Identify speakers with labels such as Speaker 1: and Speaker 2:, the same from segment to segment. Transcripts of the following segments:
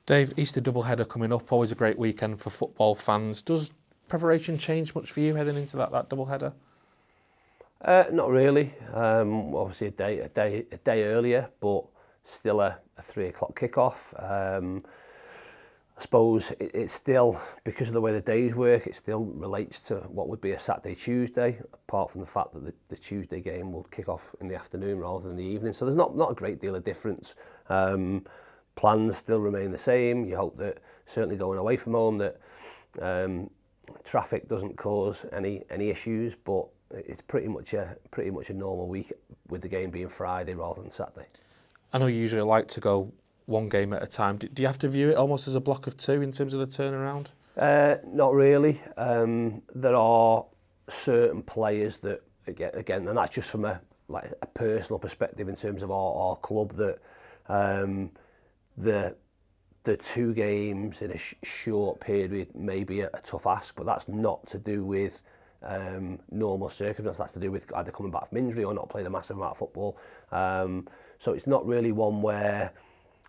Speaker 1: Dave, Easter doubleheader coming up, always a great weekend for football fans. Does preparation change much for you heading into that doubleheader?
Speaker 2: Not really. Obviously a day earlier, but still a 3 o'clock kickoff. I suppose it's still, because of the way the days work, it still relates to what would be a Saturday, Tuesday, apart from the fact that the Tuesday game will kick off in the afternoon rather than the evening. So there's not a great deal of difference. Plans still remain the same. You hope that, certainly going away from home, that traffic doesn't cause any issues, but it's pretty much a normal week, with the game being Friday rather than Saturday.
Speaker 1: I know you usually like to go one game at a time. Do you have to view it almost as a block of two in terms of the turnaround?
Speaker 2: Not really. There are certain players that, again, and that's just from a personal perspective in terms of our club, that the 2 games in a short period may be a tough ask, but that's not to do with normal circumstances. That's to do with either coming back from injury or not playing a massive amount of football. So it's not really one where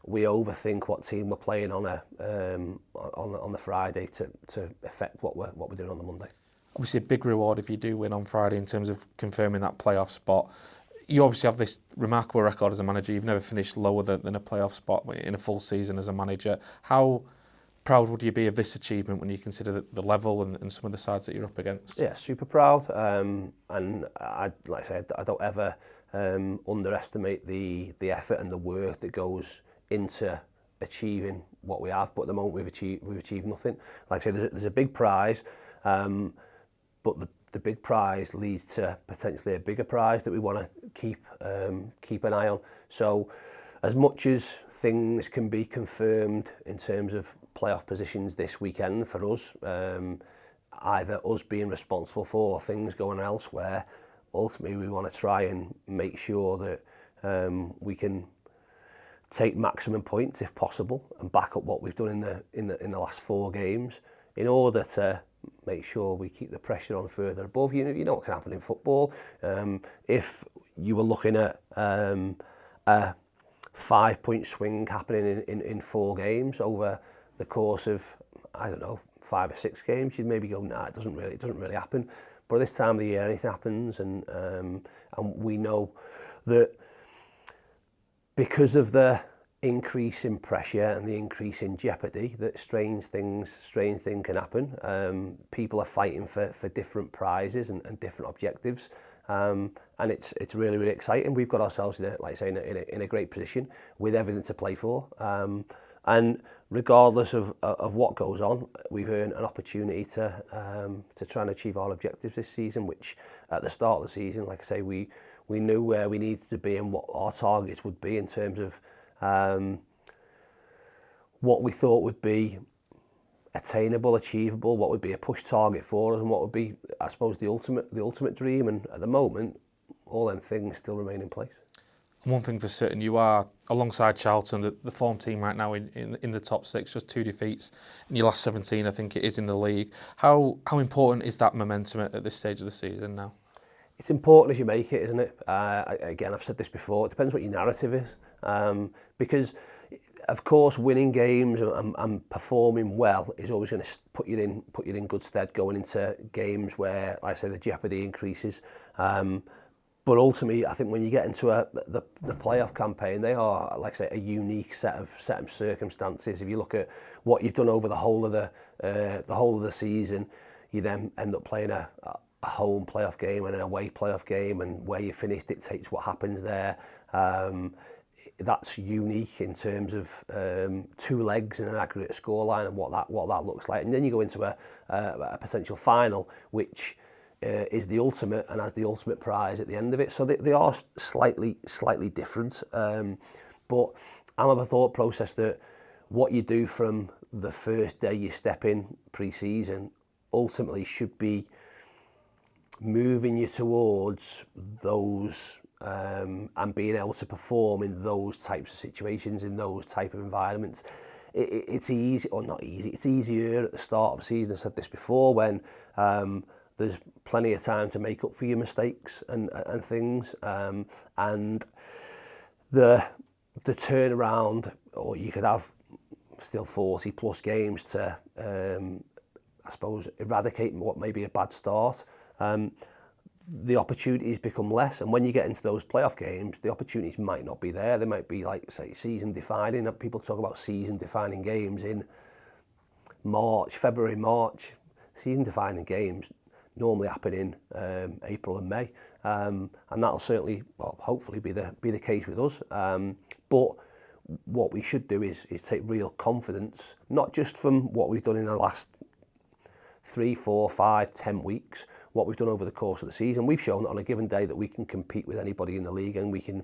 Speaker 2: we overthink what team we're playing on the Friday to affect what we're doing on the Monday.
Speaker 1: Obviously a big reward if you do win on Friday in terms of confirming that playoff spot. You obviously have this remarkable record as a manager. You've never finished lower than a playoff spot in a full season as a manager. How proud would you be of this achievement when you consider the level and some of the sides that you're up against?
Speaker 2: Yeah, super proud. And like I said, I don't ever underestimate the effort and the work that goes into achieving what we have. But at the moment we've achieved nothing. Like I said, there's a big prize, but the big prize leads to potentially a bigger prize that we want to keep an eye on. So as much as things can be confirmed in terms of playoff positions this weekend for us, either us being responsible for or things going elsewhere, ultimately we want to try and make sure that we can take maximum points if possible and back up what we've done in the last 4 games in order to make sure we keep the pressure on further above. You know what can happen in football. If you were looking at a 5-point swing happening in 4 games over the course of, I don't know, 5 or 6 games, you'd maybe go, nah, it doesn't really happen. But at this time of the year, anything happens, and we know that because of the increase in pressure and the increase in jeopardy, that strange things can happen. People are fighting for different prizes and different objectives, and it's really, really exciting. We've got ourselves in a great position with everything to play for, and regardless of what goes on, we've earned an opportunity to try and achieve our objectives this season, which at the start of the season, like I say, we knew where we needed to be and what our targets would be in terms of what we thought would be attainable, achievable, what would be a push target for us, and what would be, I suppose, the ultimate dream. And at the moment, all them things still remain in place.
Speaker 1: One thing for certain, you are, alongside Charlton, the form team right now in the top 6, just 2 defeats in your last 17, I think it is, in the league. How important is that momentum at this stage of the season now?
Speaker 2: It's important as you make it, isn't it? Again, I've said this before, it depends what your narrative is. Because, of course, winning games and performing well is always going to put you in good stead going into games where, like I say, the jeopardy increases. But ultimately, I think when you get into the playoff campaign, they are, like I say, a unique set of circumstances. If you look at what you've done over the whole of the season, you then end up playing a home playoff game and an away playoff game, and where you finish dictates what happens there. That's unique in terms of 2 legs and an aggregate scoreline and what that looks like. And then you go into a potential final, which is the ultimate and has the ultimate prize at the end of it. So they are slightly different. But I'm of a thought process that what you do from the first day you step in pre-season ultimately should be moving you towards those and being able to perform in those types of situations, in those type of environments. It's easy, or not easy, it's easier at the start of the season. I've said this before, when there's plenty of time to make up for your mistakes and things, and the turnaround, or you could have still 40 plus games to, I suppose, eradicate what may be a bad start. The opportunities become less, and when you get into those playoff games, the opportunities might not be there. They might be, like, say, season defining. People talk about season defining games in February, March. Season defining games normally happen in April and May, and that'll certainly, well, hopefully be the case with us. But what we should do is take real confidence, not just from what we've done in the last 3, 4, 5, 10 weeks, what we've done over the course of the season. We've shown on a given day that we can compete with anybody in the league, and we can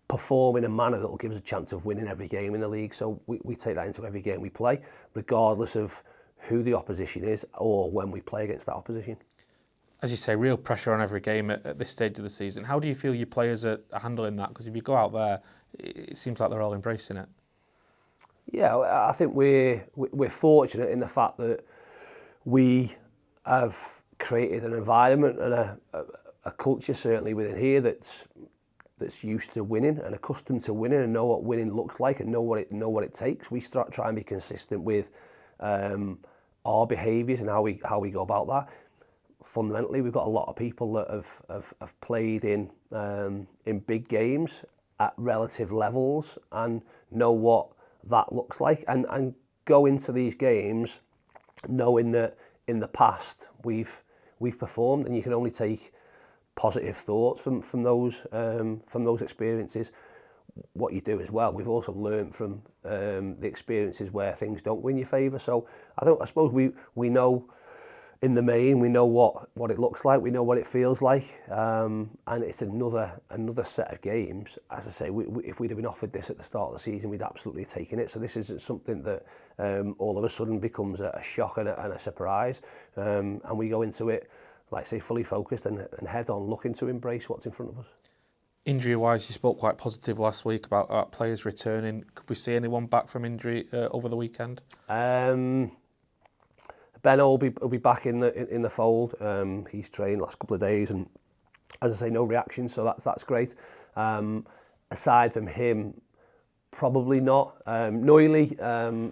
Speaker 2: perform in a manner that will give us a chance of winning every game in the league. So we take that into every game we play, regardless of who the opposition is or when we play against that opposition.
Speaker 1: As you say, real pressure on every game at this stage of the season. How do you feel your players are handling that? Because if you go out there, it seems like they're all embracing it.
Speaker 2: Yeah, I think we're fortunate in the fact that we have created an environment and a culture, certainly within here, that's used to winning and accustomed to winning and know what winning looks like and know what it takes. We try and be consistent with our behaviours and how we go about that. Fundamentally, we've got a lot of people that have played in big games at relative levels and know what that looks like, and go into these games knowing that in the past we've performed, and you can only take positive thoughts from those experiences. What you do as well, we've also learned from the experiences where things don't win your favour. So I suppose we know, in the main, we know what it looks like, we know what it feels like, and it's another set of games. As I say, if we'd have been offered this at the start of the season, we'd absolutely taken it. So this isn't something that all of a sudden becomes a shock and a surprise, and we go into it, like I say, fully focused and head on, looking to embrace what's in front of us. Injury-wise,
Speaker 1: you spoke quite positive last week about players returning. Could we see anyone back from injury over the weekend?
Speaker 2: Benno will be back in the fold. He's trained last couple of days, and as I say, no reaction, so that's great. Aside from him, probably not. Noiley,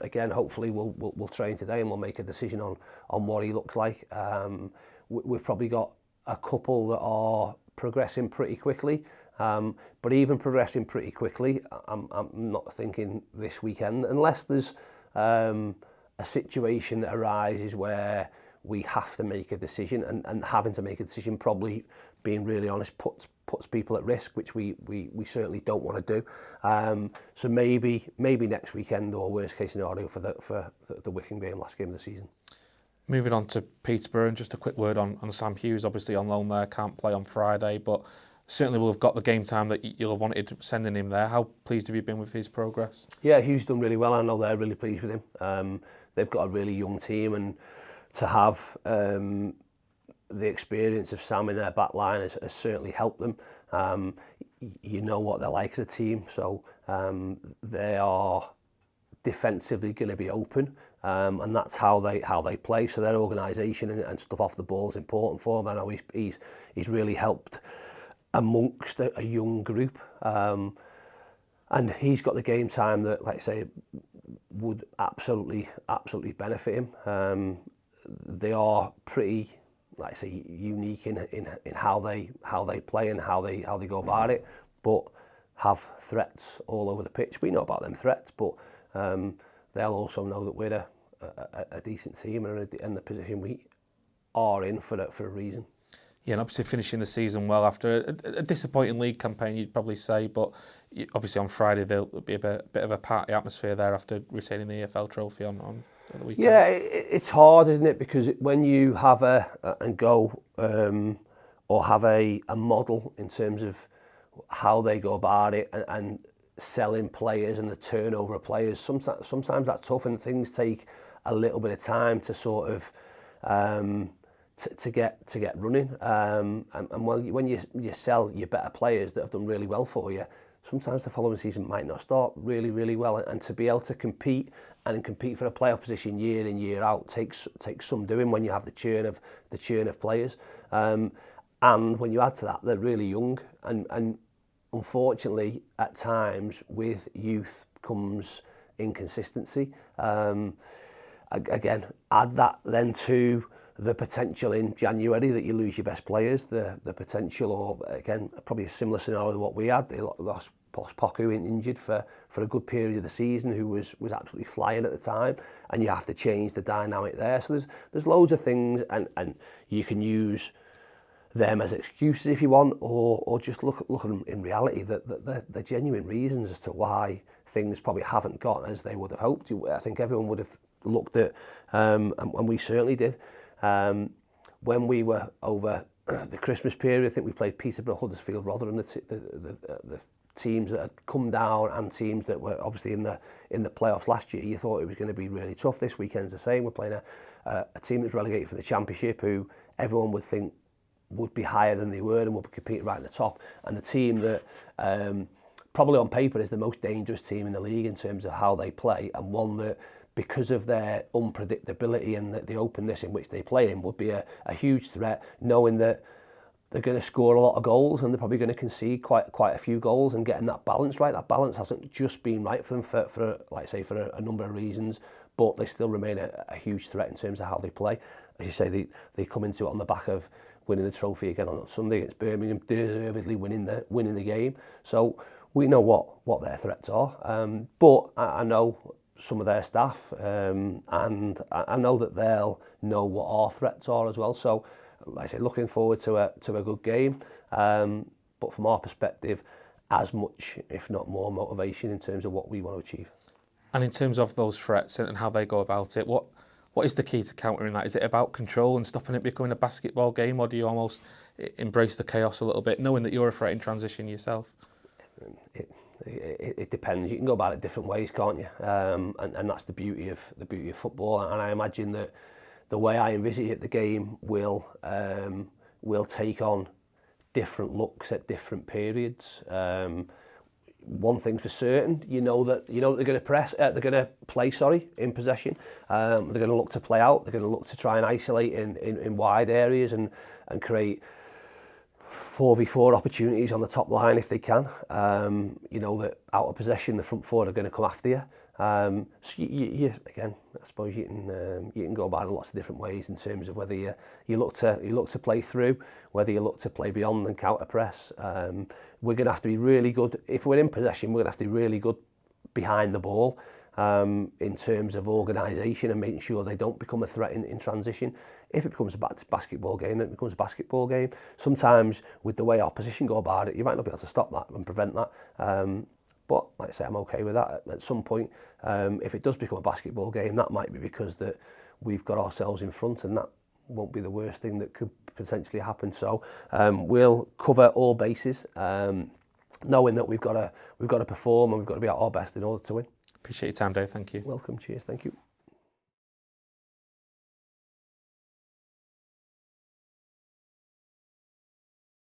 Speaker 2: again, hopefully we'll train today and we'll make a decision on what he looks like. We've probably got a couple that are progressing pretty quickly, but even progressing pretty quickly, I'm not thinking this weekend, unless there's a situation that arises where we have to make a decision, and having to make a decision, probably, being really honest, puts people at risk, which we certainly don't want to do. So maybe next weekend, or worst case scenario for the Wycombe game, last game of the season.
Speaker 1: Moving on to Peterborough, and just a quick word on Sam Hughes, obviously on loan there, can't play on Friday, but certainly will have got the game time that you'll have wanted sending him there. How pleased have you been with his progress?
Speaker 2: Yeah, Hughes done really well. I know they're really pleased with him. They've got a really young team, and to have the experience of Sam in their back line has certainly helped them. You know what they're like as a team, so they are defensively going to be open, and that's how they play. So their organisation and stuff off the ball is important for them. I know he's really helped amongst a young group, and he's got the game time that, like I say, would absolutely benefit him. They are pretty, like I say, unique in how they play and how they go about it, but have threats all over the pitch. We know about them threats, but they'll also know that we're a decent team and in the position we are in for a reason.
Speaker 1: Yeah, and obviously finishing the season well after a disappointing league campaign, you'd probably say, but obviously on Friday there'll be a bit of a party atmosphere there after retaining the EFL trophy on the weekend.
Speaker 2: Yeah, it's hard, isn't it? Because when you have or have a model in terms of how they go about it and selling players and the turnover of players, sometimes that's tough, and things take a little bit of time to sort of to get running, and when you sell your better players that have done really well for you, sometimes the following season might not start really well, and to be able to compete for a playoff position year in year out takes some doing when you have the churn of players, and when you add to that, they're really young, and unfortunately at times with youth comes inconsistency. Again, add that then to the potential in January that you lose your best players, the potential, or again, probably a similar scenario to what we had. They lost Poku injured for a good period of the season, who was absolutely flying at the time, and you have to change the dynamic there. So there's loads of things, and you can use them as excuses if you want, or just look at them in reality, that they're genuine reasons as to why things probably haven't gone as they would have hoped. I think everyone would have looked at, and we certainly did, when we were over the Christmas period. I think we played Peterborough, Huddersfield, Rotherham, the teams that had come down and teams that were obviously in the playoffs last year. You thought it was going to be really tough. This weekend's the same. We're playing a team that's relegated from the Championship, who everyone would think would be higher than they were and would be competing right at the top, and the team that probably on paper is the most dangerous team in the league in terms of how they play, and one that, because of their unpredictability and the openness in which they play in, would be a huge threat, knowing that they're going to score a lot of goals and they're probably going to concede quite a few goals, and getting that balance right. That balance hasn't just been right for them for like I say, for a number of reasons, but they still remain a huge threat in terms of how they play. As you say, they come into it on the back of winning the trophy again on Sunday against Birmingham, deservedly winning the game. So we know what their threats are, but I know some of their staff, and I know that they'll know what our threats are as well. So, like I say, looking forward to a good game, but from our perspective, as much, if not more, motivation in terms of what we want to achieve.
Speaker 1: And in terms of those threats and how they go about it, what is the key to countering that? Is it about control and stopping it becoming a basketball game, or do you almost embrace the chaos a little bit, knowing that you're a threat in transition yourself?
Speaker 2: It depends. You can go about it different ways, can't you? And that's the beauty of football. And I imagine that the way I envisage it, the game will take on different looks at different periods. One thing's for certain, you know that they're going to play in possession. They're going to look to play out. They're going to look to try and isolate in wide areas and create 4v4 opportunities on the top line if they can. You know that out of possession, the front four are going to come after you. So you again, I suppose you can go about it lots of different ways in terms of whether you look to play through, whether you look to play beyond and counter press. We're going to have to be really good if we're in possession. We're going to have to be really good behind the ball, in terms of organisation and making sure they don't become a threat in transition. If it becomes a basketball game, then it becomes a basketball game. Sometimes with the way our opposition go about it, you might not be able to stop that and prevent that. But like I say, I'm okay with that. At some point, if it does become a basketball game, that might be because that we've got ourselves in front, and that won't be the worst thing that could potentially happen. So we'll cover all bases, knowing that we've got to perform and we've got to be at our best in order to win.
Speaker 1: Appreciate your time, Dave. Thank you.
Speaker 2: Welcome. Cheers. Thank you.